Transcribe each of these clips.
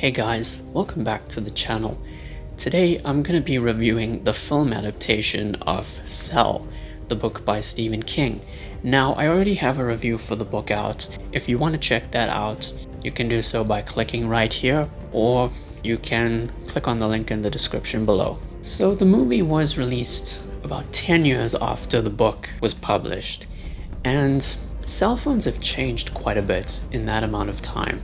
Hey guys, welcome back to the channel. Today I'm going to be reviewing the film adaptation of Cell, the book by Stephen King. Now I already have a review for the book out. If you want to check that out, you can do so by clicking right here, or you can click on the link in the description below. So the movie was released about 10 years after the book was published, and cell phones have changed quite a bit in that amount of time.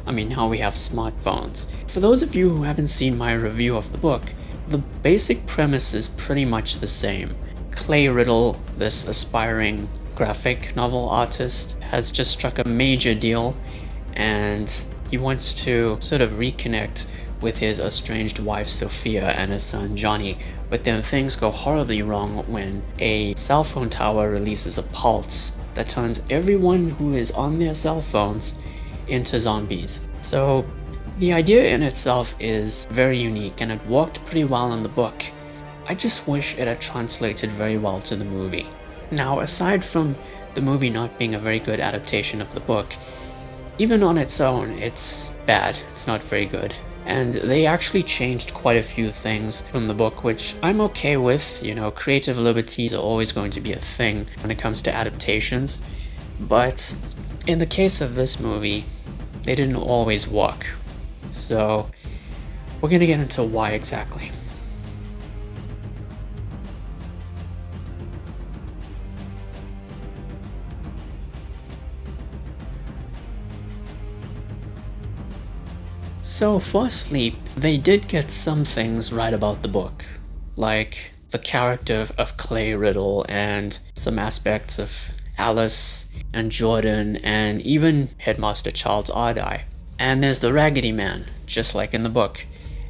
I mean, now we have smartphones. For those of you who haven't seen my review of the book, the basic premise is pretty much the same. Clay Riddle, this aspiring graphic novel artist, has just struck a major deal, and he wants to sort of reconnect with his estranged wife Sophia and his son Johnny, but then things go horribly wrong when a cell phone tower releases a pulse that turns everyone who is on their cell phones into zombies. So the idea in itself is very unique, and it worked pretty well in the book. I just wish it had translated very well to the movie. Now, aside from the movie not being a very good adaptation of the book, even on its own, it's bad. It's not very good. And they actually changed quite a few things from the book, which I'm okay with. You know, creative liberties are always going to be a thing when it comes to adaptations. But in the case of this movie, they didn't always work. So we're gonna get into why exactly. So firstly, they did get some things right about the book, like the character of Clay Riddle and some aspects of Alice and Jordan and even Headmaster Charles Ardai. And there's the Raggedy Man, just like in the book.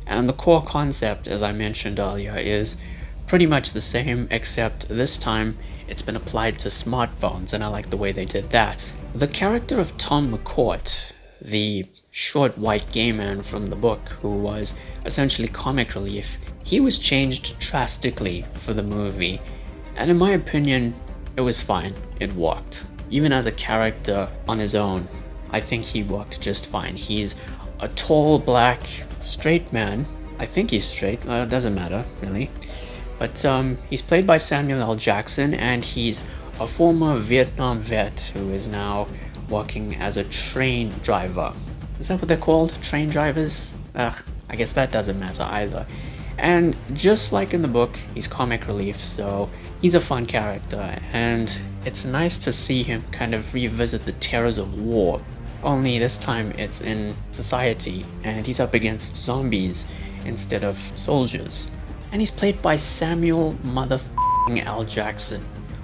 And the core concept, as I mentioned earlier, is pretty much the same, except this time it's been applied to smartphones, and I like the way they did that. The character of Tom McCourt, the short white gay man from the book who was essentially comic relief, he was changed drastically for the movie, and in my opinion it was fine. It worked. Even as a character on his own, I think he worked just fine. He's a tall black straight man. I think he's straight, doesn't matter really, but he's played by Samuel L. Jackson, and he's a former Vietnam vet who is now working as a train driver. Is that what they're called? Train drivers? Ugh, I guess that doesn't matter either. And just like in the book, he's comic relief, so he's a fun character, and it's nice to see him kind of revisit the terrors of war. Only this time it's in society, and he's up against zombies instead of soldiers. And he's played by Samuel motherfucking L. Jackson.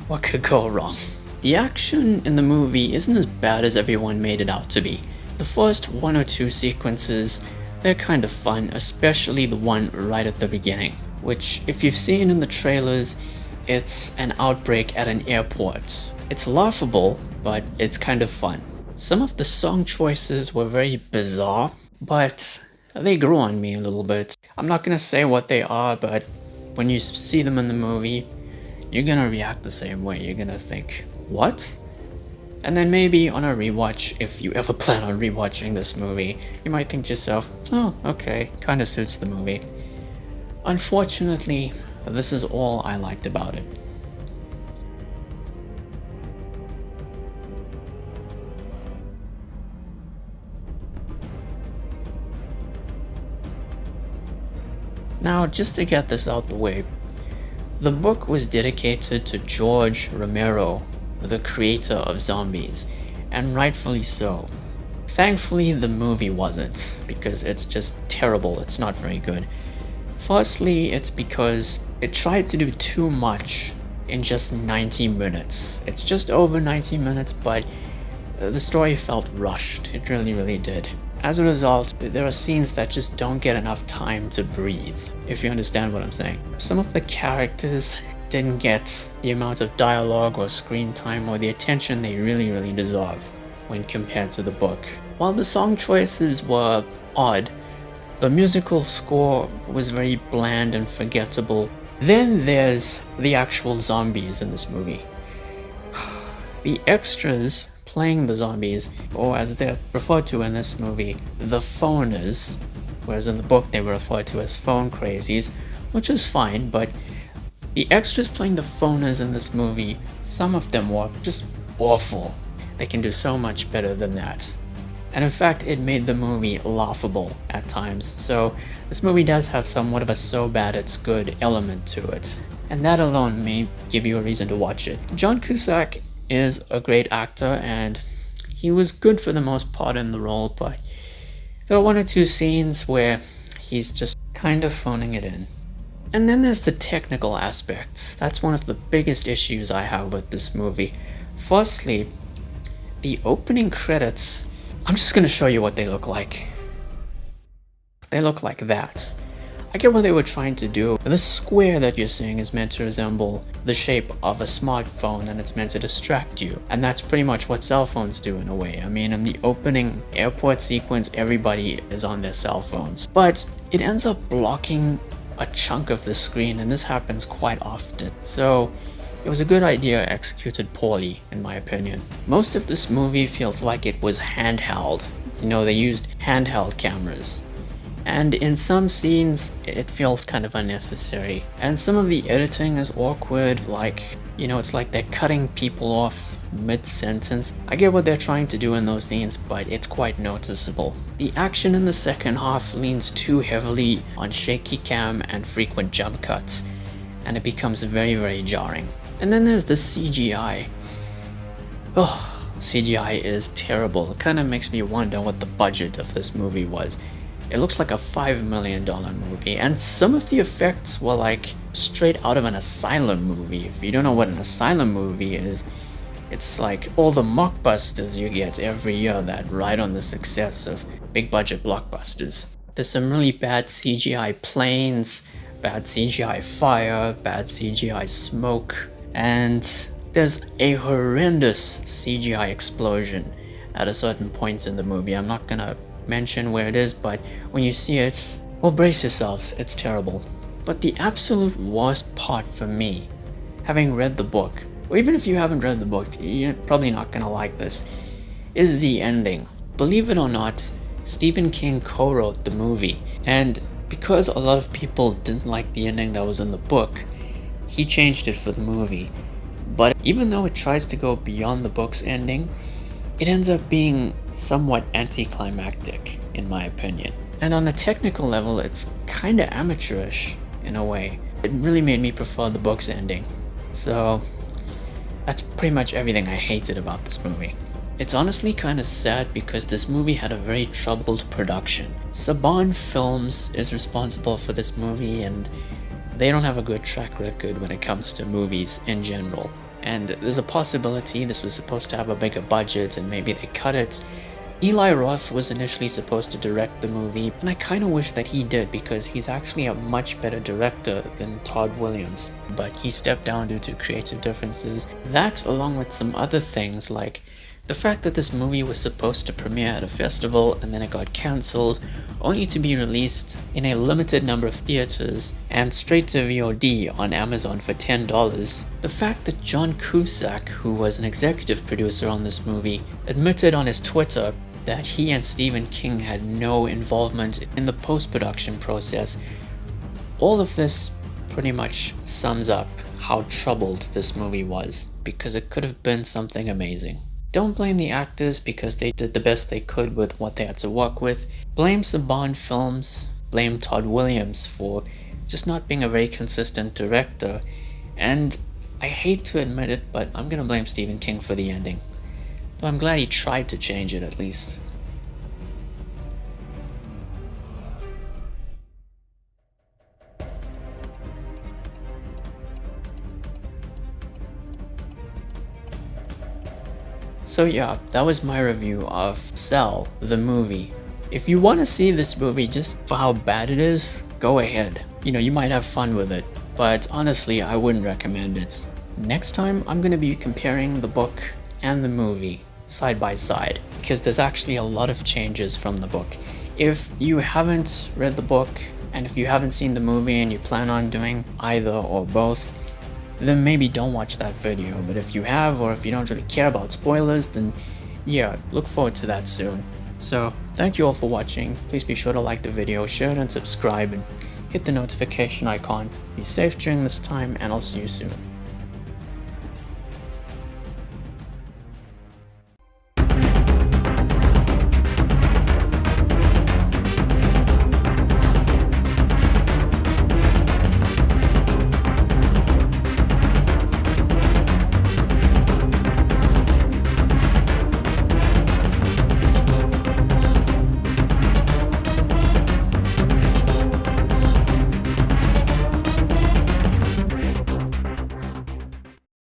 What could go wrong? The action in the movie isn't as bad as everyone made it out to be. The first one or two sequences, they're kind of fun, especially the one right at the beginning, which, if you've seen in the trailers, it's an outbreak at an airport. It's laughable, but it's kind of fun. Some of the song choices were very bizarre, but they grew on me a little bit. I'm not gonna say what they are, but when you see them in the movie, you're gonna react the same way. You're gonna think, what? And then maybe on a rewatch, if you ever plan on rewatching this movie, you might think to yourself, oh, okay, kinda suits the movie. Unfortunately, this is all I liked about it. Now, just to get this out the way, the book was dedicated to George Romero, the creator of zombies, and rightfully so. Thankfully, the movie wasn't, because it's just terrible. It's not very good. Firstly, it's because it tried to do too much in just 90 minutes. It's just over 90 minutes, but the story felt rushed. It really did. As a result, there are scenes that just don't get enough time to breathe, if you understand what I'm saying. Some of the characters didn't get the amount of dialogue or screen time or the attention they really deserve when compared to the book. While the song choices were odd, the musical score was very bland and forgettable. Then there's the actual zombies in this movie. The extras playing the zombies, or as they're referred to in this movie, the phoners, whereas in the book they were referred to as phone crazies, which is fine, but the extras playing the phoners in this movie, some of them were just awful. They can do so much better than that. And in fact, it made the movie laughable at times, so this movie does have somewhat of a so bad it's good element to it. And that alone may give you a reason to watch it. John Cusack is a great actor, and he was good for the most part in the role, but there are one or two scenes where he's just kind of phoning it in. And then there's the technical aspects. That's one of the biggest issues I have with this movie. Firstly, the opening credits, I'm just going to show you what they look like. They look like that. I get what they were trying to do. The square that you're seeing is meant to resemble the shape of a smartphone, and it's meant to distract you. And that's pretty much what cell phones do in a way. I mean, in the opening airport sequence, everybody is on their cell phones. But it ends up blocking a chunk of the screen, and this happens quite often. So it was a good idea executed poorly, in my opinion. Most of this movie feels like it was handheld. You know, they used handheld cameras. And in some scenes, it feels kind of unnecessary. And some of the editing is awkward, like, you know, it's like they're cutting people off mid-sentence. I get what they're trying to do in those scenes, but it's quite noticeable. The action in the second half leans too heavily on shaky cam and frequent jump cuts, and it becomes very, very jarring. And then there's the CGI. Oh, CGI is terrible. It kind of makes me wonder what the budget of this movie was. It looks like a $5 million movie, and some of the effects were like straight out of an asylum movie. If you don't know what an asylum movie is, it's like all the mockbusters you get every year that ride on the success of big budget blockbusters. There's some really bad CGI planes, bad CGI fire, bad CGI smoke, and there's a horrendous CGI explosion at a certain point in the movie. I'm not gonna mention where it is, but when you see it, well, brace yourselves, it's terrible. But the absolute worst part for me, having read the book, or even if you haven't read the book, you're probably not gonna like this, is the ending. Believe it or not, Stephen King co-wrote the movie, and because a lot of people didn't like the ending that was in the book, he changed it for the movie. But even though it tries to go beyond the book's ending, it ends up being somewhat anticlimactic, in my opinion. And on a technical level, it's kinda amateurish, in a way. It really made me prefer the book's ending. So that's pretty much everything I hated about this movie. It's honestly kinda sad because this movie had a very troubled production. Saban Films is responsible for this movie, and they don't have a good track record when it comes to movies in general. And there's a possibility this was supposed to have a bigger budget and maybe they cut it. Eli Roth was initially supposed to direct the movie, and I kinda wish that he did because he's actually a much better director than Tod Williams. But he stepped down due to creative differences. That, along with some other things like the fact that this movie was supposed to premiere at a festival and then it got cancelled, only to be released in a limited number of theaters and straight to VOD on Amazon for $10. The fact that John Cusack, who was an executive producer on this movie, admitted on his Twitter that he and Stephen King had no involvement in the post-production process. All of this pretty much sums up how troubled this movie was, because it could have been something amazing. Don't blame the actors because they did the best they could with what they had to work with. Blame Saban Films, blame Tod Williams for just not being a very consistent director, and I hate to admit it, but I'm gonna blame Stephen King for the ending. Though I'm glad he tried to change it at least. So yeah, that was my review of Cell, the movie. If you want to see this movie just for how bad it is, go ahead. You know, you might have fun with it, but honestly, I wouldn't recommend it. Next time, I'm going to be comparing the book and the movie side by side, because there's actually a lot of changes from the book. If you haven't read the book, and if you haven't seen the movie and you plan on doing either or both, then maybe don't watch that video. But if you have, or if you don't really care about spoilers, then yeah, look forward to that soon. So, thank you all for watching. Please be sure to like the video, share it, and subscribe, and hit the notification icon. Be safe during this time, and I'll see you soon.